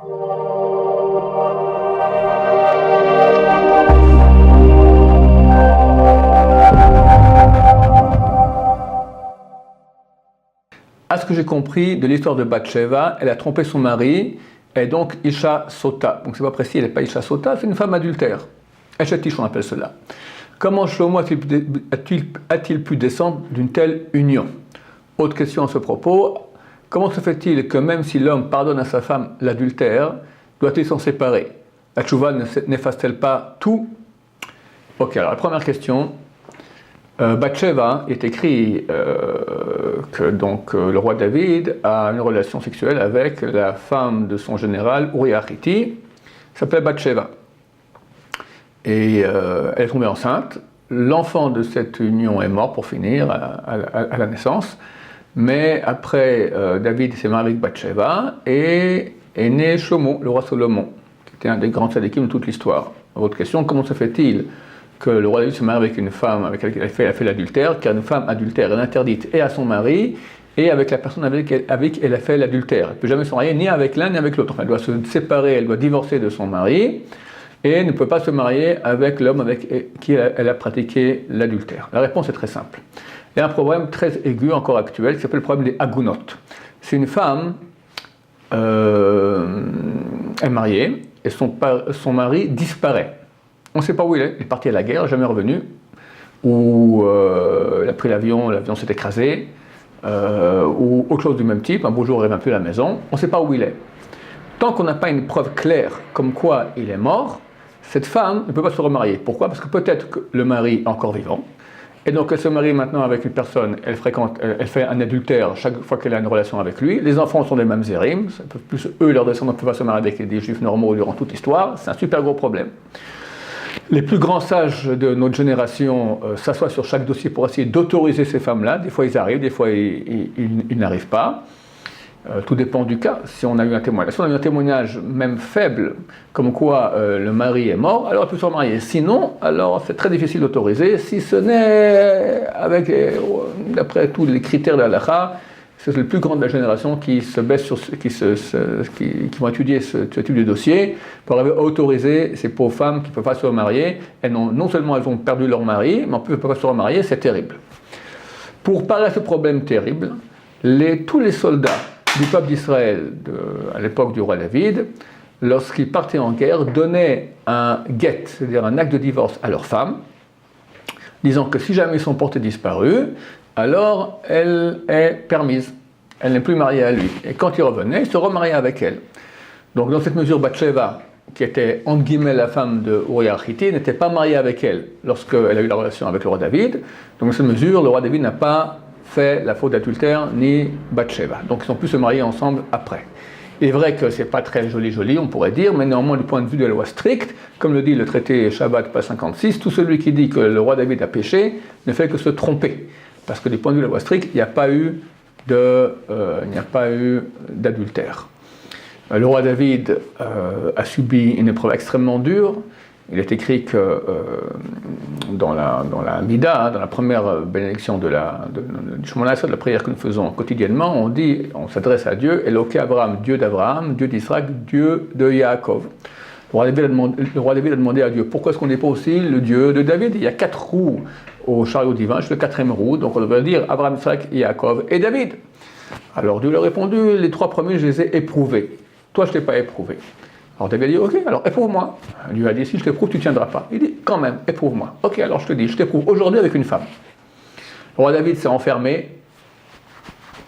À ce que j'ai compris de l'histoire de Bathsheba, elle a trompé son mari, et donc Isha Sota. Donc c'est pas précis, elle n'est pas Isha Sota, c'est une femme adultère. Eshetish, on appelle cela. Comment Shlomo a-t-il pu descendre d'une telle union? Autre question à ce propos, comment se fait-il que même si l'homme pardonne à sa femme l'adultère, doit-il s'en séparer? La tchouva n'efface-t-elle pas tout? Ok, alors la première question. Bathsheba est écrit que donc, le roi David a une relation sexuelle avec la femme de son général Uriah Hitti, qui s'appelait Bathsheba. Et elle est tombée enceinte. L'enfant de cette union est mort pour finir à la naissance, mais après David s'est marié avec Bathsheba et est né Shlomo, le roi Salomon, qui était un des grands tzadikim de toute l'histoire. Votre question, comment se fait-il que le roi David se marie avec une femme avec laquelle elle a fait l'adultère, car une femme adultère est interdite et à son mari, et avec la personne avec elle a fait l'adultère. Elle ne peut jamais se marier ni avec l'un ni avec l'autre. Elle doit se séparer, elle doit divorcer de son mari, et ne peut pas se marier avec l'homme avec qui elle a pratiqué l'adultère. La réponse est très simple. Il y a un problème très aigu, encore actuel, qui s'appelle le problème des agunot. C'est une femme, elle est mariée, et son mari disparaît. On ne sait pas où il est parti à la guerre, jamais revenu, ou il a pris l'avion s'est écrasé, ou autre chose du même type, un beau jour il ne revient plus à la maison, on ne sait pas où il est. Tant qu'on n'a pas une preuve claire comme quoi il est mort, cette femme ne peut pas se remarier. Pourquoi? Parce que peut-être que le mari est encore vivant, et donc elle se marie maintenant avec une personne, elle fait un adultère chaque fois qu'elle a une relation avec lui, les enfants sont des mamzerim, plus eux, leurs descendants ne peuvent pas se marier avec des juifs normaux durant toute l'histoire, c'est un super gros problème. Les plus grands sages de notre génération s'assoient sur chaque dossier pour essayer d'autoriser ces femmes-là. Des fois ils arrivent, des fois ils n'arrivent pas. Tout dépend du cas. Si on a eu un témoignage, si on a eu un témoignage même faible, comme quoi le mari est mort, alors elle peut se remarier. Sinon, alors c'est très difficile d'autoriser, si ce n'est avec, d'après tous les critères de la halakha, c'est le plus grand de la génération qui se baisse sur qui vont étudier ce type de dossier pour arriver à autoriser ces pauvres femmes qui ne peuvent pas se remarier. Et non seulement elles ont perdu leur mari, mais en plus elles ne peuvent pas se remarier, c'est terrible. Pour parer à ce problème terrible, tous les soldats du peuple d'Israël à l'époque du roi David, lorsqu'ils partaient en guerre, donnaient un get, c'est-à-dire un acte de divorce à leurs femmes, disant que si jamais ils sont portés disparus, alors elle est permise, elle n'est plus mariée à lui. Et quand il revenait, il se remariait avec elle. Donc dans cette mesure, Bathsheba, qui était entre guillemets la femme de Uriah Hitti, n'était pas mariée avec elle lorsqu'elle a eu la relation avec le roi David. Donc dans cette mesure, le roi David n'a pas fait la faute d'adultère ni Bathsheba. Donc ils ont pu se marier ensemble après. Il est vrai que c'est pas très joli, on pourrait dire, mais néanmoins du point de vue de la loi stricte, comme le dit le traité Shabbat pas 56, tout celui qui dit que le roi David a péché ne fait que se tromper. Parce que du point de vue de la loi stricte, il n'y a pas eu d'adultère. Le roi David a subi une épreuve extrêmement dure. Il est écrit que dans la Mida, dans la première bénédiction du Shemona Esrei, de la prière que nous faisons quotidiennement, on s'adresse à Dieu, Eloké Abraham, Dieu d'Abraham, Dieu d'Isaac, Dieu de Yaakov. Le roi David a demandé à Dieu, pourquoi est-ce qu'on n'est pas aussi le Dieu de David? Il y a 4 roues au chariot divin, je suis le 4e roue, donc on devrait dire Abraham, Isaac, Yaakov et David. Alors Dieu lui a répondu, les 3 premiers, je les ai éprouvés. Toi, je ne t'ai pas éprouvé. Alors David a dit, ok, alors éprouve-moi. Dieu a dit, si je t'éprouve, tu ne tiendras pas. Il dit, quand même, éprouve-moi. Ok, alors je te dis, je t'éprouve aujourd'hui avec une femme. Le roi David s'est enfermé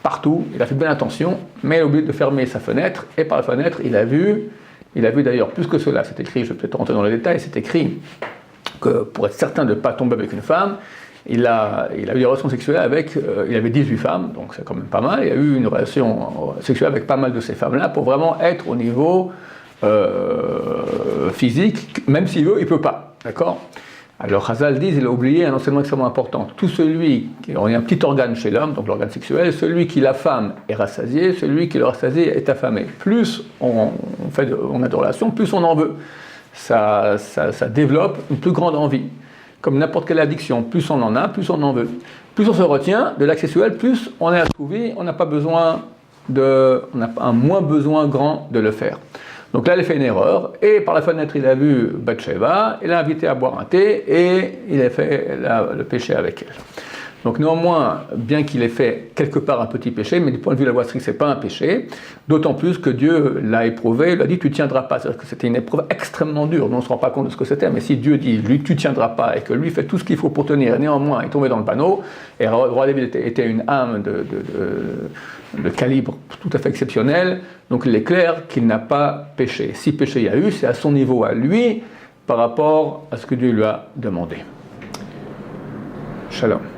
partout, il a fait bien attention, mais il a oublié de fermer sa fenêtre, et par la fenêtre, il a vu d'ailleurs plus que cela, c'est écrit, je vais peut-être rentrer dans les détails, c'est écrit que pour être certain de ne pas tomber avec une femme, il a eu des relations sexuelles avec, il avait 18 femmes, donc c'est quand même pas mal, il a eu une relation sexuelle avec pas mal de ces femmes-là, pour vraiment être au niveau physique, même s'il veut, il ne peut pas, d'accord? Alors Chazal dit, il a oublié un enseignement extrêmement important. Tout celui, on a un petit organe chez l'homme, donc l'organe sexuel, celui qui l'affame est rassasié, celui qui le rassasie est affamé. Plus on a de relations, plus on en veut. Ça développe une plus grande envie. Comme n'importe quelle addiction, plus on en a, plus on en veut. Plus on se retient de l'acte sexuel, plus on est assouvi, on n'a pas un moins besoin grand de le faire. Donc là, il a fait une erreur, et par la fenêtre, il a vu Bathsheba, il l'a invité à boire un thé, et il a fait le péché avec elle. Donc néanmoins, bien qu'il ait fait quelque part un petit péché, mais du point de vue de la loi stricte, ce n'est pas un péché, d'autant plus que Dieu l'a éprouvé, il lui a dit tu ne tiendras pas, c'est-à-dire que c'était une épreuve extrêmement dure, nous on ne se rend pas compte de ce que c'était, mais si Dieu dit lui tu ne tiendras pas, et que lui fait tout ce qu'il faut pour tenir, et néanmoins il est tombé dans le panneau, et le roi David était une âme de calibre tout à fait exceptionnel, donc il est clair qu'il n'a pas péché. Si péché il y a eu, c'est à son niveau à lui, par rapport à ce que Dieu lui a demandé. Shalom.